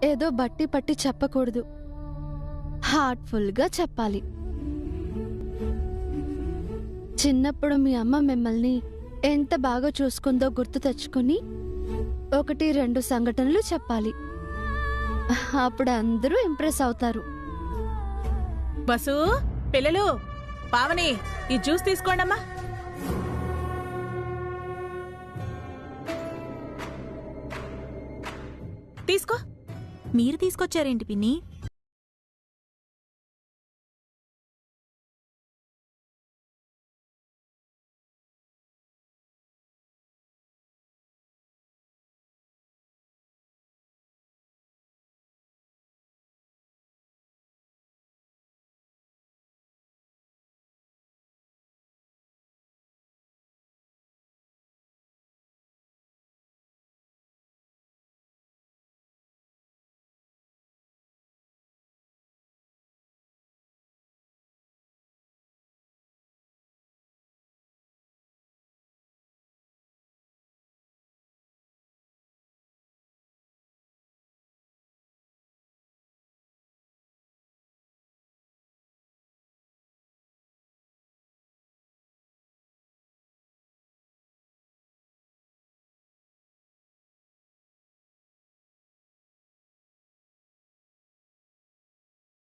ఏదో బట్టి పట్టి చెప్పకూడదు, హార్ట్ఫుల్ గా చెప్పాలి. చిన్నప్పుడు మీ అమ్మ మిమ్మల్ని ఎంత బాగా చూసుకుందో గుర్తు తెచ్చుకుని 1-2 సంఘటనలు చెప్పాలి. అప్పుడు అందరూ ఇంప్రెస్ అవుతారు. బసు, పిల్లలు, పావని, ఈ జ్యూస్ తీసుకోండమ్మా. తీసుకో. మీరు తీసుకొచ్చారేంటి పిన్ని?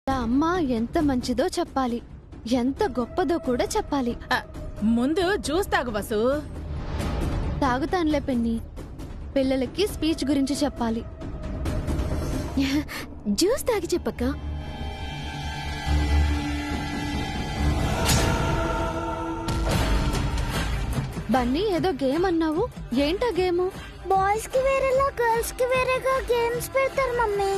అమ్మ ఎంత మంచిదో చెప్పాలి, ఎంత గొప్పదో కూడా చెప్పాలి. ముందు జ్యూస్ తాగు బసు. తాగుతానులే పిన్ని, పిల్లలకి స్పీచ్ గురించి చెప్పాలి. జ్యూస్ తాగి చెప్పక్క. బన్నీ ఏదో గేమ్ అన్నావు, ఏంటా గేము? బాయ్స్ కి వేరేలా గర్ల్స్ కి వేరేగా గేమ్స్ పెడతారు మమ్మీ.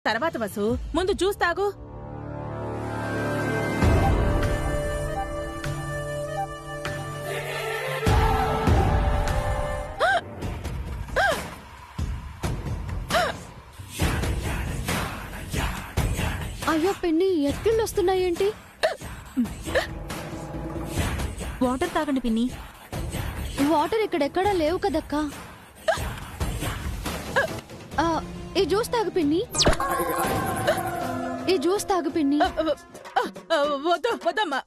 తర్వాత బసు, ముందు జ్యూస్ తాగు. అయ్యో పిన్ని, ఎత్తుళ్ళు వస్తున్నాయేంటి? వాటర్ తాగండి పిన్ని. వాటర్ ఇక్కడెక్కడా లేవు కదక్కా. ఈ జ్యూస్ తాగు పిన్ని, ఈ జ్యూస్ తాగు పిన్ని. వద్దు, వద్దమ్మా.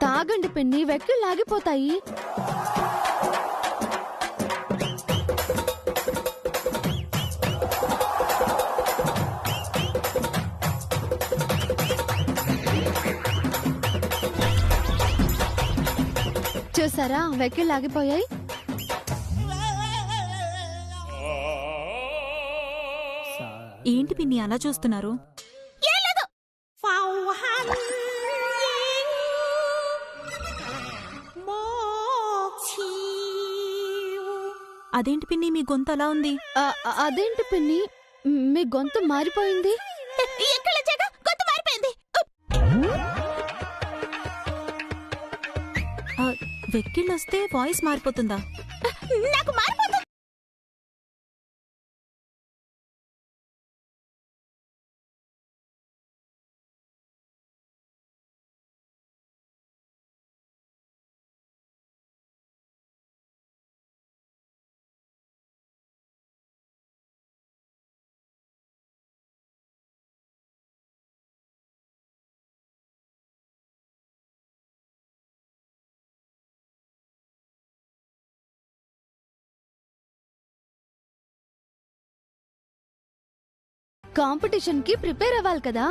తాగండి పిన్ని, వెక్కిళ్ళు ఆగిపోతాయి. చూసారా, వెక్కిళ్ళు ఆగిపోయాయి. ఏంటి పిన్ని అలా చూస్తున్నారు? అదేంటి పిన్ని మీ గొంతు అలా ఉంది? అదేంటి పిన్ని మీ గొంతు మారిపోయింది? వెక్కిళ్ళొస్తే వాయిస్ మారిపోతుందా? నాకు మారిపోతుంది. కాంపిటీషన్ కి ప్రిపేర్ అవ్వాలి కదా.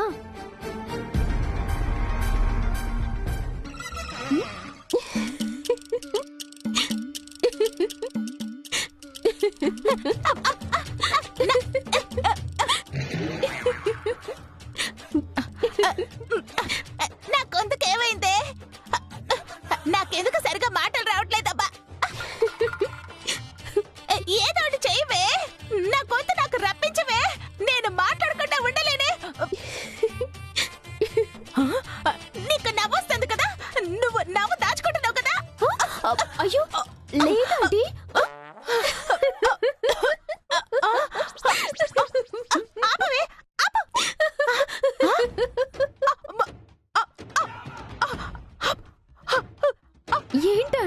నా గొంతుకేమైందే? నాకెందుకు సరిగా మాటలు రావట్లేదబ్బా. ఏదో ఒకటి చెయ్యవే, నా గొంతు నాకు రప్పించవే, నేను మాట్లాడకుండా ఉండలేనే.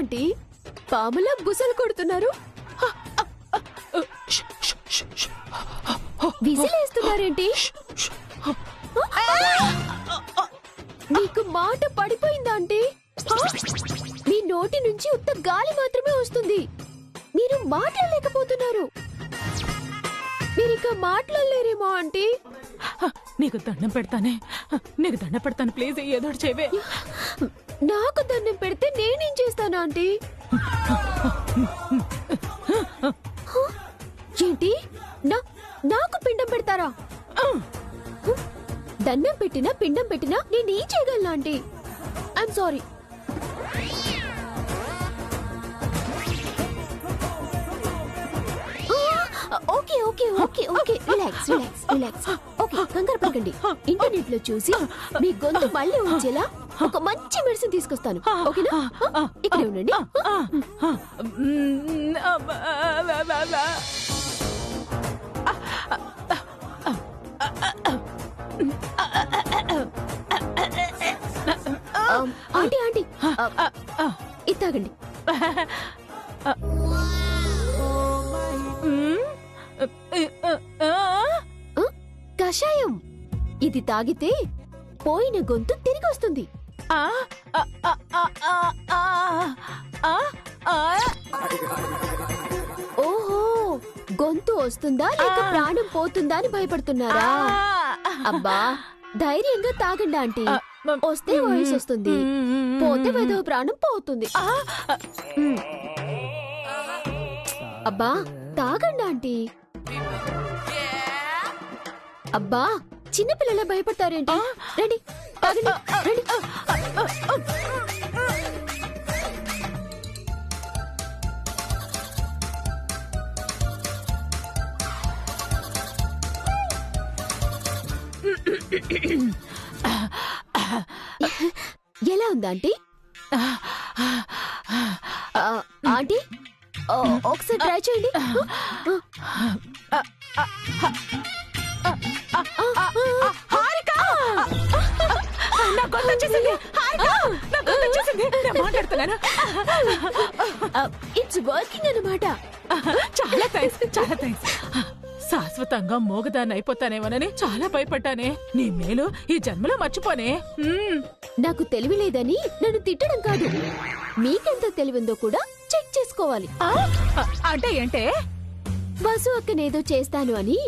ఆంటీ పాములా బుసలు కొడుతున్నారు? విసిలేస్తున్నారేంటి? మీకు మాట పడిపోయిందా ఆంటీ? మీ నోటి నుంచి ఉత్త గాలి మాత్రమే వస్తుంది. మీరు మాట్లాడలేకపోతున్నారు. మీరిక మాట్లాడలేరేమో ఆంటీ. నీకు దండం పెడతానే, నీకు దండం పెడతాను, ప్లీజ్ ఏదో ఒకటి చేయవే. నాకు దండం పెడితే నేనేం చేస్తాను ఆంటీ? ఏంటి? నాకు పిండం పెడతారా? దండం పెట్టినా పిండం పెట్టినా నేనేం చేయగలను aunty? I'm sorry. Okay okay okay okay relax relax relax. Okay కంగారు పడకండి. ఇంటర్నెట్ లో చూసి మీ గొంతు మళ్ళీ వచ్చేలా ఒక మంచి మెడిసిన్ తీసుకొస్తాను. ఓకేనా? ఇక్కడే ఉండండి. ఆంటీ ఆంటీ ఇది తాగండి. కషాయం. ఇది తాగితే పోయిన గొంతు తిరిగి వస్తుంది. ఓహో, గొంతు వస్తుందా లేక ప్రాణం పోతుందా అని భయపడుతున్నారా? అబ్బా ధైర్యంగా తాగండి ఆంటీ. వస్తే వాయిస్ వస్తుంది, పోతే వెదవ ప్రాణం పోతుంది. అబ్బా తాగండి ఆంటీ. అబ్బా చిన్నపిల్లల భయపడతారేంటి? రండి తాగండి రండి. ఎలా ఉంది ఆంటీ? ఆంటీ ఒకసారి ట్రై చేయండి. ఇట్స్ వర్కింగ్ అన్నమాట. చాలా థ్యాంక్స్, చాలా థ్యాంక్స్. శాశ్వతంగా మోగదాన్ని అయిపోతానేమోనని చాలా భయపడ్డానే. నీ మేలు ఈ జన్మలో మర్చిపోనే. నాకు తెలివి లేదని నన్ను తిట్టడం కాదు, మీకెంత తెలివిందో కూడా చెక్ చేసుకోవాలి. అంటే ఏంటే? బసు అక్కనేదో చేస్తాను అని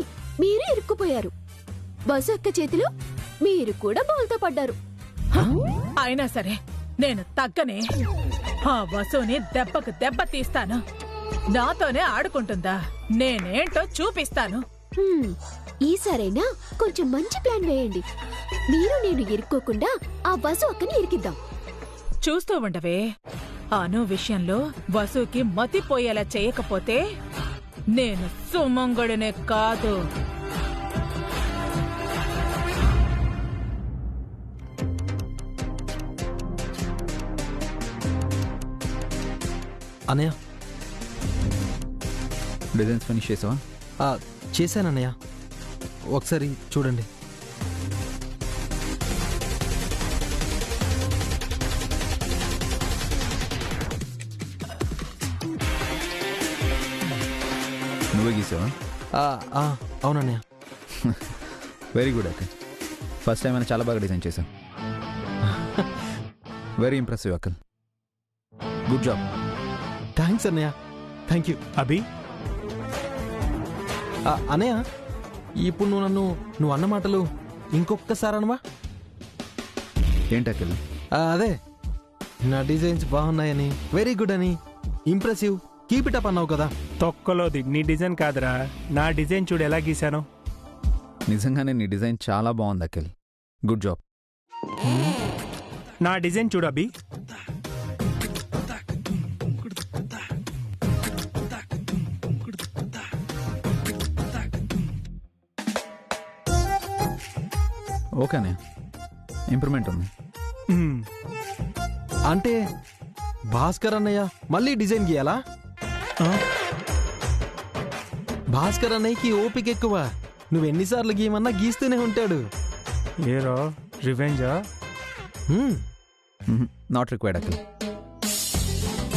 మీరు ఇరుక్కుపోయారు. బసు అక్క చేతిలో మీరు కూడా బోల్తా పడ్డారు. అయినా సరే నేను తగ్గనే. ఆ వసుని దెబ్బకు దెబ్బ తీస్తాను. నాతోనే ఆడుకుంటుందా? నేనేంటో చూపిస్తాను. ఈసారైనా కొంచెం మంచి ప్లాన్ వేయండి. మీరు నేను ఇరుక్కోకుండా ఆ వసు అక్కని ఇరికిద్దాం. చూస్తూ ఉండవే. అను విషయంలో వసుకి మతిపోయేలా చేయకపోతే నేను సుమంగడునే కాదు. అన్నయ్య డిజైన్స్ ఫినిష్ చేసావా? చేశానన్నయ్య, ఒకసారి చూడండి. నువ్వే గీసావా? అవునన్నయ్య. Very good. Akhil first time అయినా చాలా బాగా డిజైన్ చేశావు. Very impressive Akhil. Good job. Thanks అన్నయ్య. Thank you. అభి అన్నయ్య, ఇప్పుడు నువ్వు అన్న మాటలు ఇంకొకసారి అనవా? ఏంటి అక్కల్? అదే నా డిజైన్స్ బాగున్నాయని, వెరీ గుడ్ అని, ఇంప్రెసివ్, కీప్ ఇట్ అప్ అన్నావు కదా. తొక్కలోది నీ డిజైన్ కాదురా, నా డిజైన్ చూడు ఎలా గీశాను. నిజంగానే నీ డిజైన్ చాలా బాగుంది అఖిల్. Good job. నా డిజైన్ చూడు అభి. ఓకేనే, ఇంప్రూవ్మెంట్ ఉంది. అంటే భాస్కర్ అన్నయ్య మళ్ళీ డిజైన్ గీయాలా? భాస్కర్ అన్నయ్యకి ఓపిక ఎక్కువ. నువ్వెన్నిసార్లు గీయమన్నా గీస్తూనే ఉంటాడు. ఏరో రివెంజా? Not required Akhil.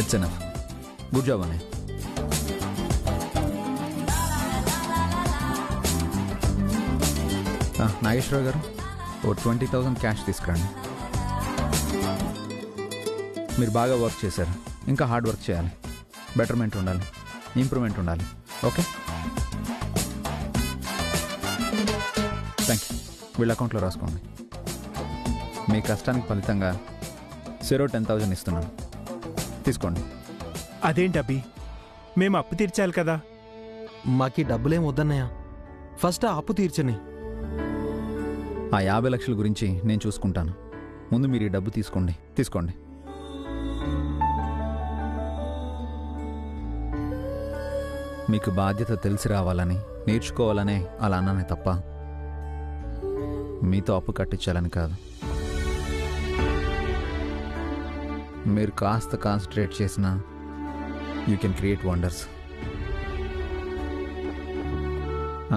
It's enough. Good job అన్నయ్య. నాగేశ్వరరావు గారు, ఓ 20,000 క్యాష్ తీసుకురండి. మీరు బాగా వర్క్ చేశారు, ఇంకా హార్డ్ వర్క్ చేయాలి. బెటర్మెంట్ ఉండాలి, ఇంప్రూవ్మెంట్ ఉండాలి. Okay, thank you. వీళ్ళ అకౌంట్లో రాసుకోండి. మీ కష్టానికి ఫలితంగా 10,000 ఇస్తున్నాను, తీసుకోండి. అదేంటి అభి, మేము అప్పు తీర్చాలి కదా. మాకి డబ్బులేం వద్దన్నయ్య, ఫస్ట్ ఆ అప్పు తీర్చని. ఆ 50 లక్షల గురించి నేను చూసుకుంటాను. ముందు మీరు ఈ డబ్బు తీసుకోండి. మీకు బాధ్యత తెలిసి రావాలని, నేర్చుకోవాలనే అలా అన్నానే తప్ప మీతో అప్పు కట్టించాలని కాదు. మీరు కాస్త కాన్సన్ట్రేట్ చేసినా యూ కెన్ క్రియేట్ వండర్స్.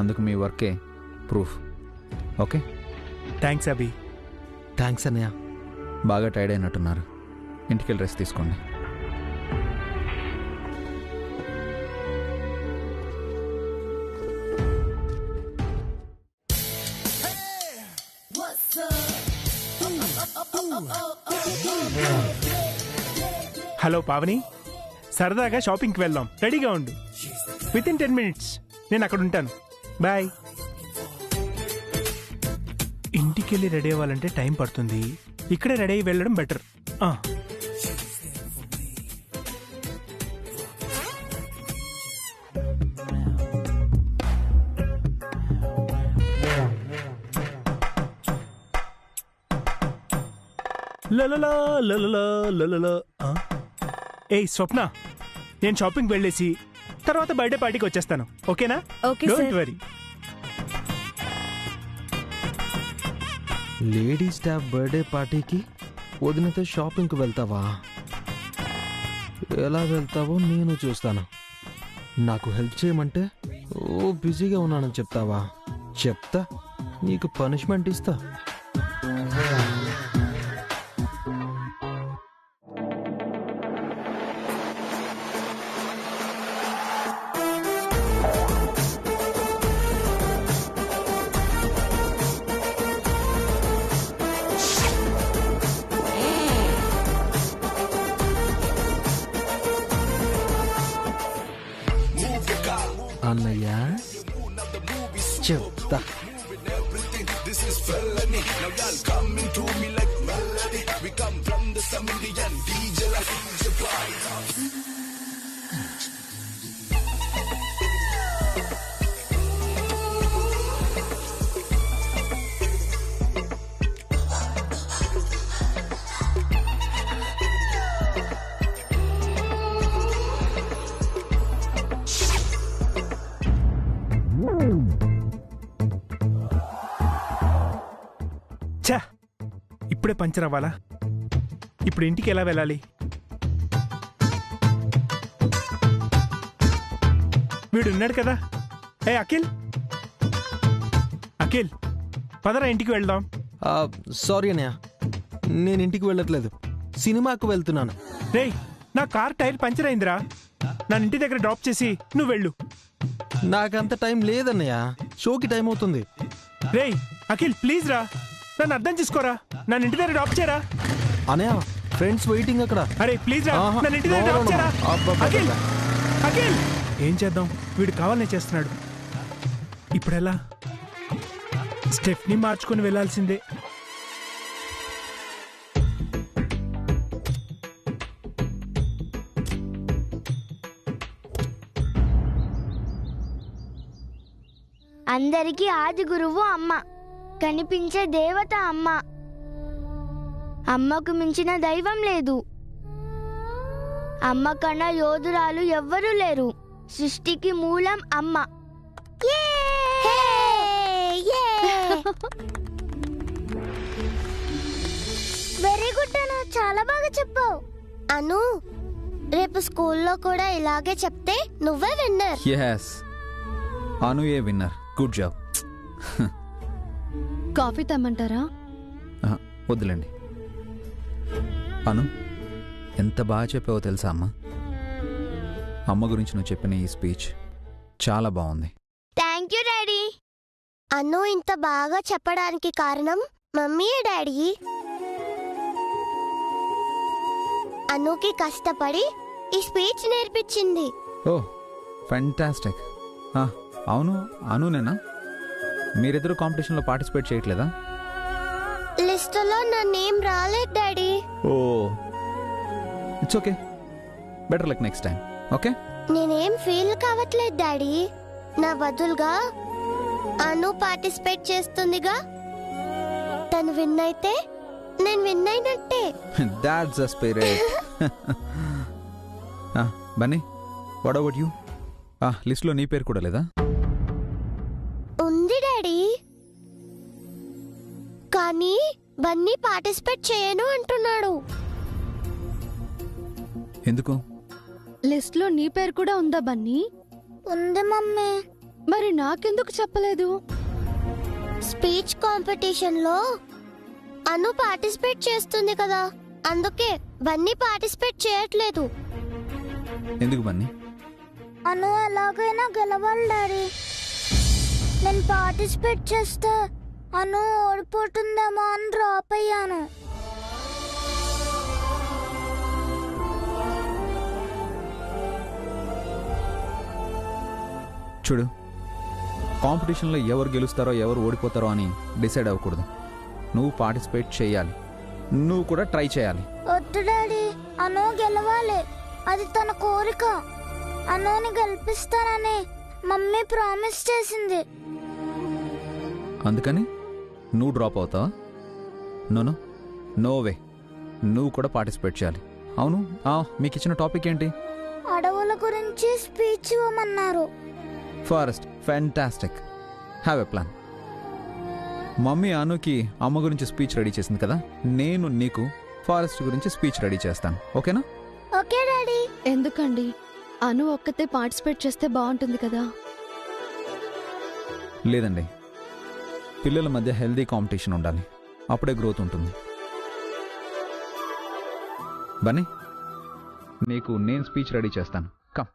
అందుకు మీ వర్కే ప్రూఫ్. ఓకే, థ్యాంక్స్ అభి. థ్యాంక్స్ అన్నయ్య. బాగా టైర్డ్ అయినట్టున్నారు, ఇంటికెళ్ళి రెస్ట్ తీసుకోండి. హలో పావని, సరదాగా షాపింగ్కి వెళ్దాం, రెడీగా ఉండు. విత్ ఇన్ 10 minutes నేను అక్కడ ఉంటాను. బాయ్. ఇంటికి వెళ్ళి రెడీ అవ్వాలంటే టైం పడుతుంది, ఇక్కడే రెడీ అయ్యి వెళ్ళడం బెటర్. ఏయ్ స్వప్న, నేను షాపింగ్ వెళ్ళేసి తర్వాత బర్త్డే పార్టీకి వచ్చేస్తాను, ఓకేనా? Don't worry. Lady staff birthday పార్టీకి వదినతో షాపింగ్కి వెళ్తావా? ఎలా వెళ్తావో నేను చూస్తాను. నాకు హెల్ప్ చేయమంటే ఓ బిజీగా ఉన్నానని చెప్తావా? చెప్తా, నీకు పనిష్మెంట్ ఇస్తా. అన్నయ్య చెప్తా. ఛా, ఇప్పుడే పంచర్ అవ్వాలా? ఇప్పుడు ఇంటికి ఎలా వెళ్ళాలి? వీడు ఉన్నాడు కదా. ఏ అఖిల్, పదరా ఇంటికి వెళ్దాం. సారీ అన్నయ్య, నేను ఇంటికి వెళ్ళట్లేదు, సినిమాకు వెళ్తున్నాను. రేయ్, నా కార్ టైర్ పంచర్ అయిందిరా, నన్ను ఇంటి దగ్గర డ్రాప్ చేసి నువ్వు వెళ్ళు. నాకంత టైం లేదన్నయ్య, షోకి టైం అవుతుంది. రేయ్ అఖిల్, ప్లీజ్ రా, నన్ను అర్థం చేసుకోరా, నన్ను ఇంటి దగ్గర డ్రాప్ చేయరా. అన్నయ్య, ఫ్రెండ్స్ వెయిటింగ్ అక్కడ. అరే ప్లీజ్ రా, నన్ను ఇంటి దగ్గర డ్రాప్ చేయరా. అఖిల్, అఖిల్, ఏం చేద్దాం, వీడు కావాలనే చేస్తున్నాడు. ఇప్పుడెలా? స్టెప్ని మార్చుకొని వెళ్ళాల్సిందే. అందరికీ ఆది గురువు అమ్మ, కనిపించే దేవత అమ్మ. అమ్మకు మించిన దైవం లేదు. అమ్మ కన్నా యోధురాలు ఎవ్వరూ లేరు. సృష్టికి మూలం అమ్మ. వెరీ గుడ్ అను, చాలా బాగా చెప్పావు. అను, రేపు స్కూల్లో కూడా ఇలాగే చెప్తే నువ్వే విన్నర్. yes, అను ఏ విన్నర్. Good job. కాఫీ తెమ్మంటారా? వద్దులేండి. అను, ఎంత బాగా చెప్పావో తెలుసా అమ్మా? అమ్మ గురించి నువ్వు చెప్పిన ఈ స్పీచ్ చాలా బాగుంది. Thank you daddy. అను ఇంత బాగా చెప్పడానికి కారణం మమ్మీయే డాడీ. అనుకి కష్టపడి ఈ స్పీచ్ నేర్పించింది. Oh fantastic. అవును, అనునేనా? మీరిద్దరు కాంపిటీషన్లో పార్టిసిపేట్ చేయట్లేదా? లిస్టులో నా నేమ్ రాలేదు daddy. Oh it's okay, better luck next time. Okay, నేనేం ఫీల్ కావట్లేదు డాడీ. నా బదులుగా అను పార్టిసిపేట్ చేస్తుందిగా. తను విన్ అయితే నేను విన్ అయినట్టే. That's the spirit. Bunny, what about you? లిస్ట్లో నీ పేరు కూడా లేదా? ఉంది డాడీ, కానీ బన్నీ పార్టిసిపేట్ చేయను అంటున్నాడు. ఎందుకు? లిస్ట్ లో నీ పేరు కూడా ఉందా బన్నీ? ఉంది మమ్మీ. మరి నాకెందుకు చెప్పలేదు? స్పీచ్ కాంపిటీషన్ లో అను పార్టిసిపేట్ చేస్తుంది కదా, అందుకే బన్నీ పార్టిసిపేట్ చేయట్లేదు. ఎందుకు బన్నీ? అను ఎలాగైనా గెలవాలి డాడీ. నేను పార్టిసిపేట్ చేస్తే అను ఓడిపోతుందేమో అని డ్రాప్ అయ్యాను. చూడు, కాంపిటీషన్లో ఎవరు గెలుస్తారో ఎవరు ఓడిపోతారో అని డిసైడ్ అవ్వకూడదు. నువ్వు పార్టిసిపేట్ చేయాలి, నువ్వు కూడా ట్రై చేయాలి. వద్దు డాడీ, అను గెలవాలి, అది తన కోరిక. అనుని గెలిపిస్తానని మమ్మీ ప్రామిస్ చేసింది. అందుకని నువ్వు డ్రాప్ అవుతావా? నోనో, నో వే, నువ్వు కూడా పార్టిసిపేట్ చేయాలి. అవును, మీకు ఇచ్చిన టాపిక్ ఏంటి? అడవుల గురించి స్పీచ్ ఇవ్వమన్నారు. Forest, fantastic. Have a plan. Mummy అనుకి అమ్మ గురించి స్పీచ్ రెడీ చేసింది కదా, నేను నీకు ఫారెస్ట్ గురించి స్పీచ్ రెడీ చేస్తాను. ఓకేనా? Okay daddy. ఎందుకండి, అను ఒక్కతే పార్టిసిపేట్ చేస్తే బాగుంటుంది కదా. లేదండి, పిల్లల మధ్య హెల్దీ కాంపిటీషన్ ఉండాలి, అప్పుడే గ్రోత్ ఉంటుంది. బన్నీ, నీకు నేను స్పీచ్ రెడీ చేస్తాను. కమ్.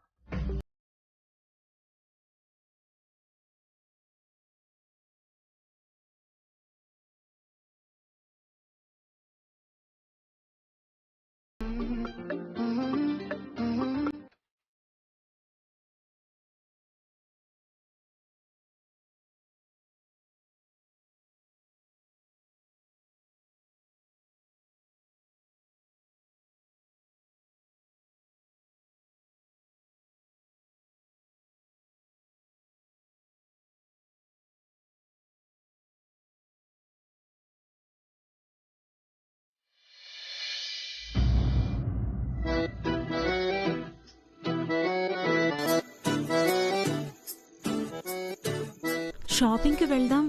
షాపింగ్కి వెళ్దాం,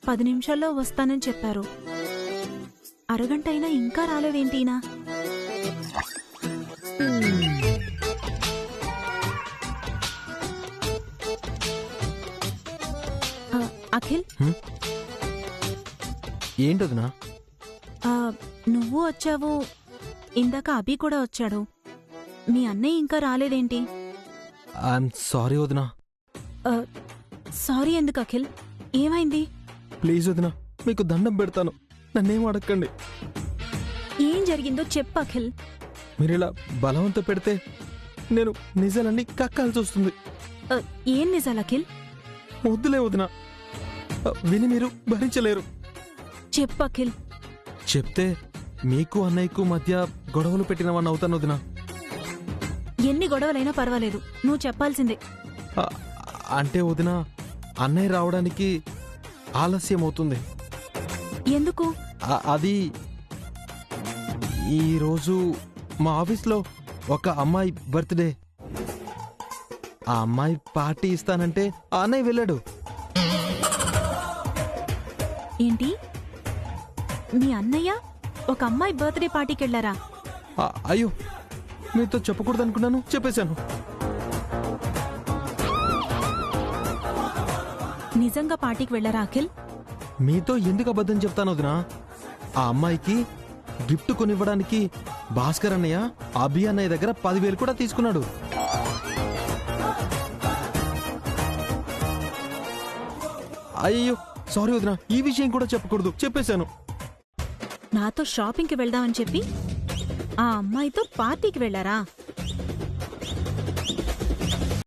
10 నిమిషాల్లో వస్తానని చెప్పారు. అరగంట అయినా ఇంకా రాలేదేంటినా? అఖిల్, ఏంటదినా? నువ్వు వచ్చావు, ఇందాక అభి కూడా వచ్చాడు. మీ అన్నయ్య ఇంకా రాలేదేంటి? ఐఎమ్ సారీ వదినా. సారీ ఎందుకు అఖిల్, ఏమైంది? ప్లీజ్ వదినా, మీకు దండం పెడతాను, నన్నేం అడగండి. ఏం జరిగిందో చెప్పు అఖిల్. మీరు ఇలా బలవంత పెడితే నేను నిజాలన్నీ కక్కాల్సి వస్తుంది. ఏం నిజాలు అఖిల్? వద్దులే వదినా, విని మీరు భరించలేరు. చెప్పు అఖిల్. చెప్తే మీకు అన్నయ్యకు మధ్య గొడవలు పెట్టిన వాడిని అవుతాను వదినా. ఎన్ని గొడవలైనా పర్వాలేదు, నువ్వు చెప్పాల్సిందే. అంటే వదినా, అన్నయ్య రావడానికి ఆలస్యం అవుతుంది. ఎందుకు? అది ఈరోజు మా ఆఫీస్లో ఒక అమ్మాయి బర్త్డే. ఆ అమ్మాయి పార్టీ ఇస్తానంటే ఆ అన్నయ్య వెళ్ళాడు. ఏంటి, మీ అన్నయ్య ఒక అమ్మాయి బర్త్డే పార్టీకి వెళ్ళారా? అయ్యో, మీతో చెప్పకూడదు అనుకున్నాను, చెప్పేశాను. నిజంగా పార్టీకి వెళ్ళారా అఖిల్? మీతో ఎందుకు అబద్ధం చెప్తాను వదినా? ఆ అమ్మాయికి గిఫ్ట్ కొనివ్వడానికి భాస్కర్ అన్నయ్య అభి అన్నయ్య దగ్గర 10,000 కూడా తీసుకున్నాడు. అయ్యో సారీ వదినా, ఈ విషయం కూడా చెప్పకూడదు, చెప్పేశాను. నాతో షాపింగ్కి వెళ్దామని చెప్పి ఆ అమ్మాయితో పార్టీకి వెళ్లారా?